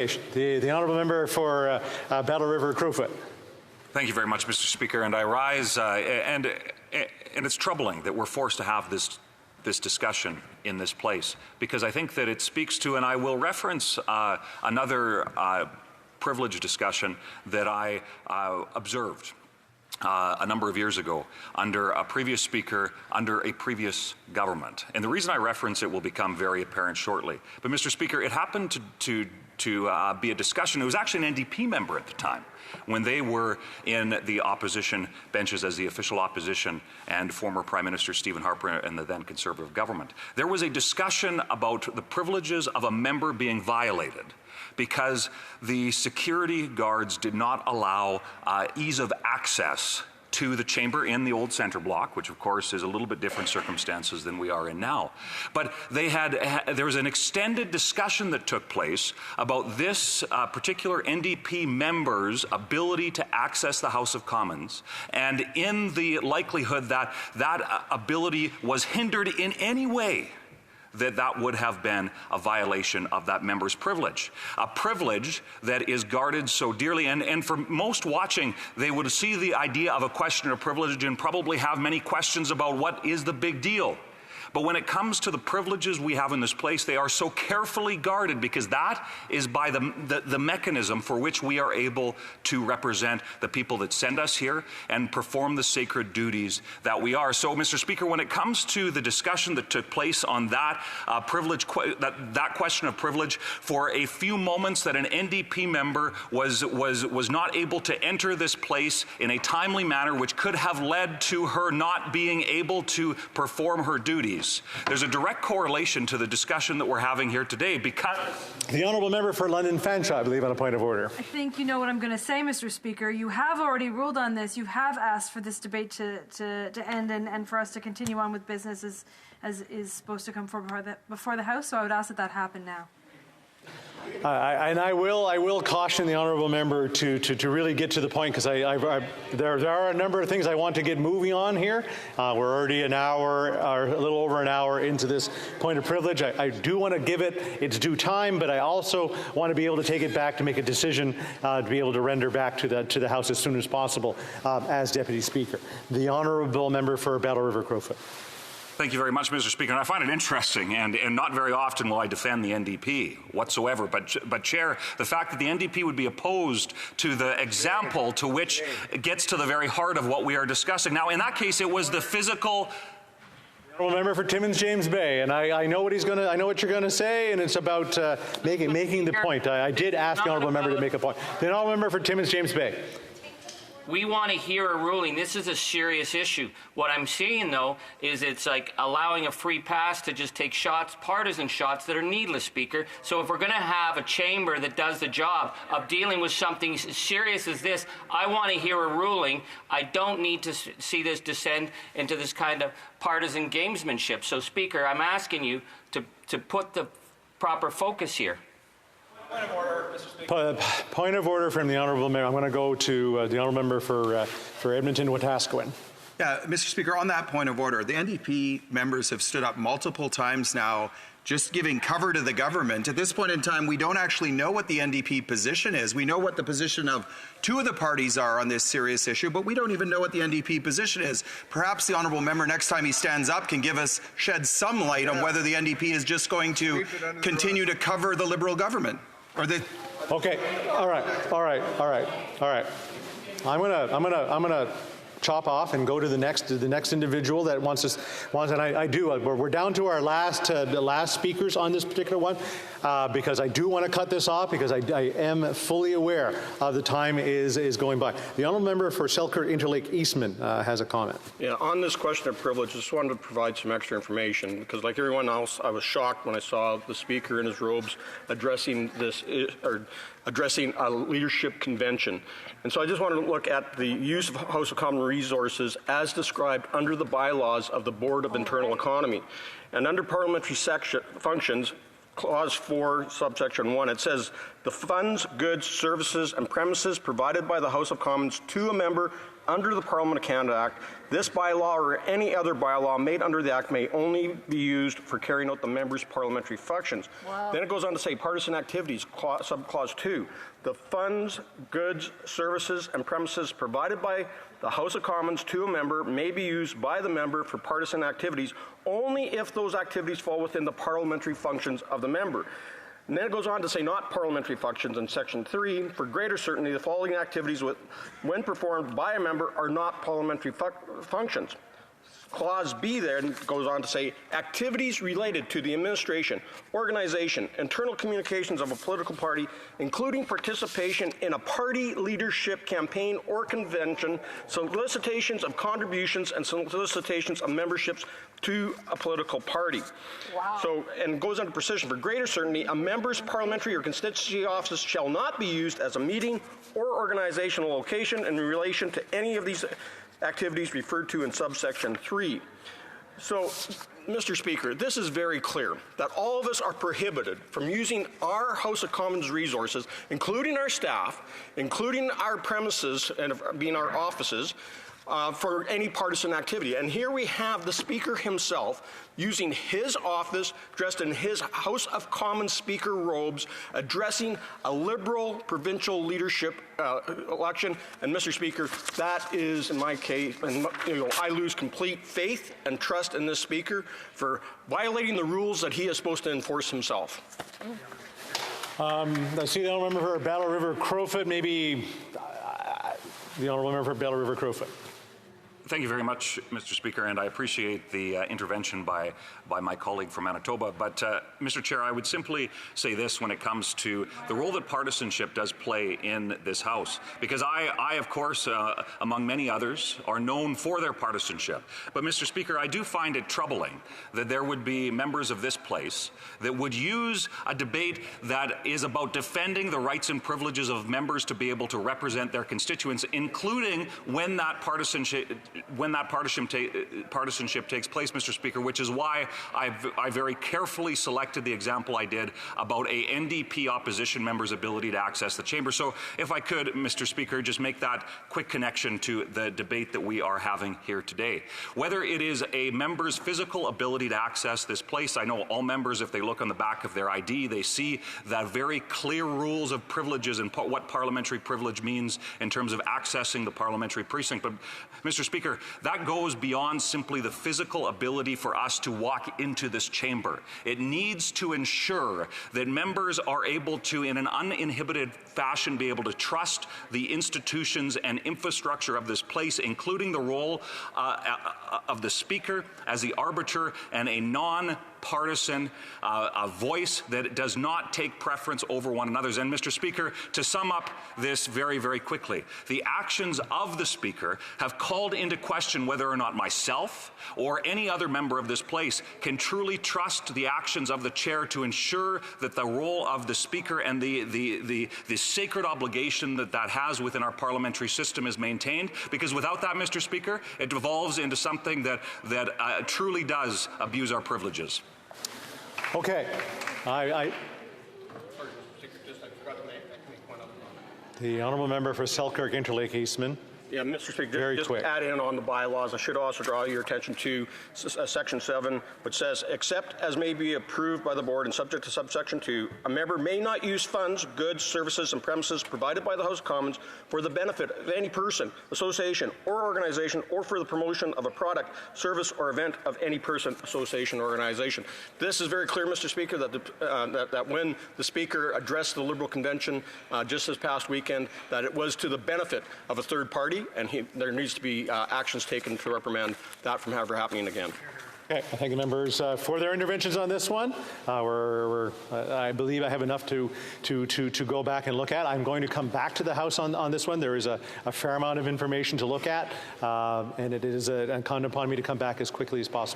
The honourable member for Battle River Crowfoot. Thank you very much, Mr. Speaker. And I rise, and it's troubling that we're forced to have this discussion in this place, because I think that it speaks to, and I will reference another privileged discussion that I observed a number of years ago under a previous speaker, under a previous government. And the reason I reference it will become very apparent shortly. But Mr. Speaker, it happened to be a discussion. It was actually an NDP member at the time when they were in the opposition benches as the official opposition, and former Prime Minister Stephen Harper and the then Conservative government. There was a discussion about the privileges of a member being violated because the security guards did not allow ease of access to the chamber in the old centre block, which of course is a little bit different circumstances than we are in now. But there was an extended discussion that took place about this particular NDP member's ability to access the House of Commons, and in the likelihood that that ability was hindered in any way, that would have been a violation of that member's privilege. A privilege that is guarded so dearly, and for most watching, they would see the idea of a question of privilege and probably have many questions about what is the big deal. But when it comes to the privileges we have in this place, they are so carefully guarded, because that is by the mechanism for which we are able to represent the people that send us here and perform the sacred duties that we are. So, Mr. Speaker, when it comes to the discussion that took place on that that question of privilege, for a few moments that an NDP member was not able to enter this place in a timely manner, which could have led to her not being able to perform her duties. There's a direct correlation to the discussion that we're having here today, because the honourable member for London Fanshawe, I believe, on a point of order. I think you know what I'm going to say, Mr. Speaker. You have already ruled on this. You have asked for this debate to end and for us to continue on with business as is supposed to come before the House. So I would ask that happen now. I will caution the honourable member to really get to the point, because there are a number of things I want to get moving on here. We're already an hour, or a little over an hour into this point of privilege. I do want to give it its due time, but I also want to be able to take it back to make a decision to be able to render back to the House as soon as possible as Deputy Speaker. The honourable member for Battle River Crowfoot. Thank you very much, Mr. Speaker. And I find it interesting, and not very often will I defend the NDP whatsoever, but Chair, the fact that the NDP would be opposed to the example to which it gets to the very heart of what we are discussing. Now, in that case, it was the physical. Honourable member for Timmins James Bay, and I know what I know what you're going to say, and it's about making the point. I did ask the honourable member to make a point. The honourable member for Timmins James Bay. We want to hear a ruling. This is a serious issue. What I'm seeing, though, is it's like allowing a free pass to just take shots, partisan shots that are needless, Speaker. So if we're going to have a chamber that does the job of dealing with something as serious as this, I want to hear a ruling. I don't need to see this descend into this kind of partisan gamesmanship. So, Speaker, I'm asking you to put the proper focus here. Point of order, Mr. Speaker. Point of order from the honourable member. I'm going to go to the honourable member for Edmonton-Wetaskiwin. Yeah, Mr. Speaker, on that point of order, the NDP members have stood up multiple times now just giving cover to the government. At this point in time, we don't actually know what the NDP position is. We know what the position of two of the parties are on this serious issue, but we don't even know what the NDP position is. Perhaps the honourable member, next time he stands up, can shed some light on whether the NDP is just going to continue to cover the Liberal government. Okay. All right. I'm gonna chop off and go to the next individual that wants, and I do. We're down to our last speakers on this particular one, because I do want to cut this off, because I am fully aware the time is going by. The honourable member for Selkirk Interlake Eastman has a comment. Yeah, on this question of privilege, I just wanted to provide some extra information, because like everyone else, I was shocked when I saw the speaker in his robes addressing a leadership convention. And so I just wanted to look at the use of House of Common resources as described under the bylaws of the Board of Internal Economy. And under parliamentary functions, Clause 4, subsection 1, it says the funds, goods, services, and premises provided by the House of Commons to a member under the Parliament of Canada Act. This bylaw or any other bylaw made under the Act may only be used for carrying out the member's parliamentary functions. Wow. Then it goes on to say partisan activities, subclause 2. The funds, goods, services, and premises provided by the House of Commons to a member may be used by the member for partisan activities only if those activities fall within the parliamentary functions of the member. And then it goes on to say not parliamentary functions in Section 3. For greater certainty, the following activities when performed by a member are not parliamentary functions. Clause B then goes on to say activities related to the administration, organization, internal communications of a political party, including participation in a party leadership campaign or convention, solicitations of contributions, and solicitations of memberships to a political party. Wow. So, and it goes under precision. For greater certainty, a member's parliamentary or constituency office shall not be used as a meeting or organizational location in relation to any of these activities referred to in subsection 3. So, Mr. Speaker, this is very clear that all of us are prohibited from using our House of Commons resources, including our staff, including our premises and being our offices, for any partisan activity. And here we have the Speaker himself using his office, dressed in his House of Commons Speaker robes, addressing a Liberal provincial leadership election. And Mr. Speaker, that is, in my case, and I lose complete faith and trust in this Speaker for violating the rules that he is supposed to enforce himself. I see the Honourable Member for Battle River Crowfoot. Maybe the Honourable Member for Battle River Crowfoot. Thank you very much, Mr. Speaker, and I appreciate the intervention by my colleague from Manitoba. But, Mr. Chair, I would simply say this when it comes to the role that partisanship does play in this House. Because I of course, among many others, are known for their partisanship. But, Mr. Speaker, I do find it troubling that there would be members of this place that would use a debate that is about defending the rights and privileges of members to be able to represent their constituents, including when that partisanship takes place, Mr. Speaker, which is why I very carefully selected the example I did about a NDP opposition member's ability to access the chamber. So if I could, Mr. Speaker, just make that quick connection to the debate that we are having here today. Whether it is a member's physical ability to access this place, I know all members, if they look on the back of their ID, they see that very clear rules of privileges and what parliamentary privilege means in terms of accessing the parliamentary precinct. But, Mr. Speaker, that goes beyond simply the physical ability for us to walk into this chamber. It needs to ensure that members are able to, in an uninhibited fashion, be able to trust the institutions and infrastructure of this place, including the role of the Speaker as the arbiter and a non-partisan voice that does not take preference over one another's. And, Mr. Speaker, to sum up this very, very quickly, the actions of the Speaker have called into question whether or not myself or any other member of this place can truly trust the actions of the Chair to ensure that the role of the Speaker and the sacred obligation that has within our parliamentary system is maintained. Because without that, Mr. Speaker, it devolves into something that truly does abuse our privileges. Okay. The Honourable Member for Selkirk Interlake Eastman. Yeah, Mr. Speaker, just add in on the bylaws. I should also draw your attention to Section 7, which says, except as may be approved by the board and subject to subsection 2, a member may not use funds, goods, services, and premises provided by the House of Commons for the benefit of any person, association, or organization, or for the promotion of a product, service, or event of any person, association, or organization. This is very clear, Mr. Speaker, that when the Speaker addressed the Liberal Convention just this past weekend, that it was to the benefit of a third party, and there needs to be actions taken to reprimand that from ever happening again. Okay, I thank the members for their interventions on this one. I believe I have enough to go back and look at. I'm going to come back to the House on this one. There is a fair amount of information to look at, and it is incumbent upon me to come back as quickly as possible.